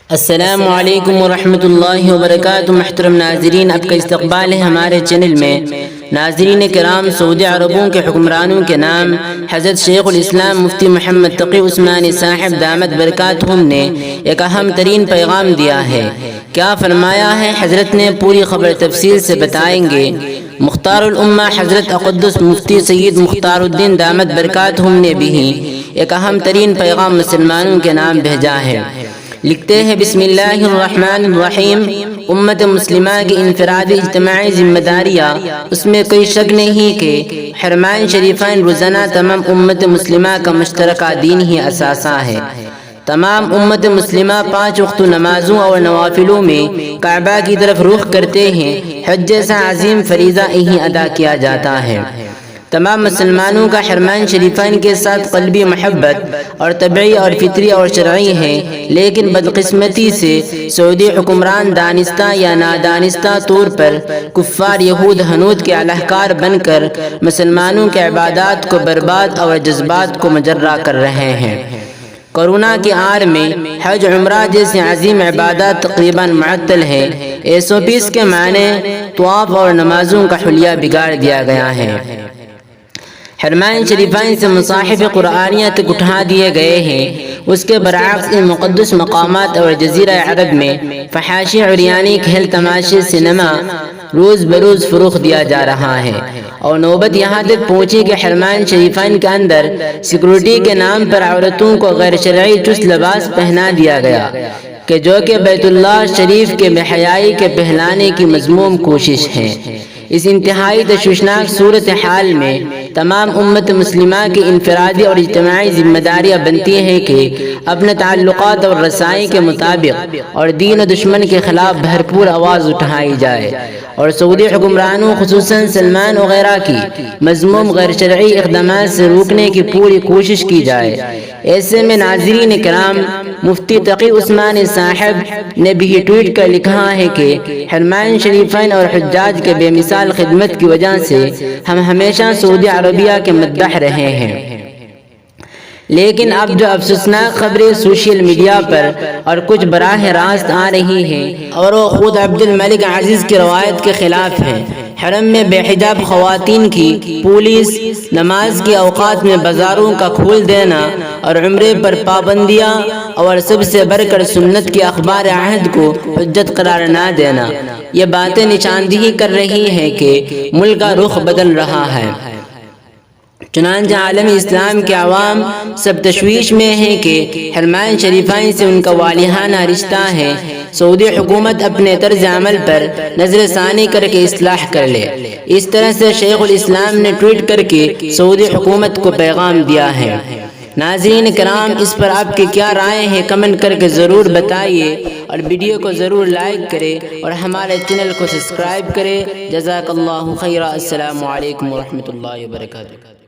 السلام علیکم ورحمۃ اللہ وبرکاتہ۔ محترم ناظرین، آپ کا استقبال ہے ہمارے چینل میں۔ ناظرین کرام، سعودی عربوں کے حکمرانوں کے نام حضرت شیخ الاسلام مفتی محمد تقی عثمانی صاحب دامت برکاتہم نے ایک اہم ترین پیغام دیا ہے۔ کیا فرمایا ہے حضرت نے، پوری خبر تفصیل سے بتائیں گے۔ مختار الامہ حضرت اقدس مفتی سید مختار الدین دامت برکاتہم نے بھی ایک اہم ترین پیغام مسلمانوں کے نام بھیجا ہے۔ لکھتے ہیں، بسم اللہ الرحمن الرحیم۔ امت مسلمہ کی انفرادی اجتماعی ذمہ داریاں، اس میں کوئی شک نہیں کہ حرمین شریفین روزانہ تمام امت مسلمہ کا مشترکہ دین ہی اثاثہ ہے۔ تمام امت مسلمہ 5 وقت نمازوں اور نوافلوں میں کعبہ کی طرف رخ کرتے ہیں۔ حج جیسا عظیم فریضہ یہیں ادا کیا جاتا ہے۔ تمام مسلمانوں کا حرمین شریفین کے ساتھ قلبی محبت اور طبعی اور فطری اور شرعی ہے، لیکن بدقسمتی سے سعودی حکمران دانستہ یا نادانستہ طور پر کفار یہود ہنود کے الہکار بن کر مسلمانوں کے عبادات کو برباد اور جذبات کو مجرہ کر رہے ہیں۔ کورونا کی آڑ میں حج عمرہ جیسی عظیم عبادات تقریباً معطل ہے۔ SOPs کے معنی طواف اور نمازوں کا حلیہ بگاڑ دیا گیا ہے۔ حرمین شریفین سے مصاحف قرآنیہ تک اٹھا دیے گئے ہیں۔ اس کے برعکس ان مقدس مقامات اور جزیرہ عرب میں فحاشی، عریانی، کھیل تماشے، سینما روز بروز فروغ دیا جا رہا ہے، اور نوبت یہاں تک پہنچی کہ حرمین شریفین کے اندر سیکورٹی کے نام پر عورتوں کو غیر شرعی چست لباس پہنا دیا گیا، کہ جو کہ بیت اللہ شریف کے بے حیائی کے پہلانے کی مذموم کوشش ہے۔ اس انتہائی تشویشناک صورتحال میں تمام امت مسلمہ کی انفرادی اور اجتماعی ذمہ داریاں بنتی ہیں کہ اپنے تعلقات اور رسائی کے مطابق اور دین و دشمن کے خلاف بھرپور آواز اٹھائی جائے، اور سعودی حکمرانوں خصوصاً سلمان وغیرہ کی مذموم غیر شرعی اقدامات سے روکنے کی پوری کوشش کی جائے۔ ایسے میں ناظرین کرام، مفتی تقی عثمانی صاحب نے بھی ٹویٹ کر لکھا ہے کہ حرمین شریفین اور حجاج کے بے مثال خدمت کی وجہ سے ہم ہمیشہ سعودی عربیہ کے مدح رہے ہیں، لیکن اب جو افسوسناک خبریں سوشل میڈیا پر اور کچھ براہ راست آ رہی ہیں، اور وہ خود عبد الملک عزیز کی روایت کے خلاف ہیں۔ حرم میں بے حجاب خواتین کی پولیس، نماز کے اوقات میں بازاروں کا کھول دینا، اور عمرے پر پابندیاں، اور سب سے بڑھ کر سنت کے اخبار عہد کو حجت قرار نہ دینا، یہ باتیں نشاندہی کر رہی ہیں کہ ملک کا رخ بدل رہا ہے۔ چنانچہ عالمی اسلام کے عوام سب تشویش میں ہیں کہ حرمین شریفین سے ان کا والہانہ رشتہ ہے۔ سعودی حکومت اپنے طرز عمل پر نظر ثانی کر کے اصلاح کر لے۔ اس طرح سے شیخ الاسلام نے ٹویٹ کر کے سعودی حکومت کو پیغام دیا ہے۔ ناظرین کرام، اس پر آپ کی کیا رائے ہیں؟ کمنٹ کر کے ضرور بتائیے، اور ویڈیو کو ضرور لائک کرے اور ہمارے چینل کو سبسکرائب کرے۔ جزاک اللہ خیرا۔ السلام علیکم ورحمۃ اللہ وبرکاتہ۔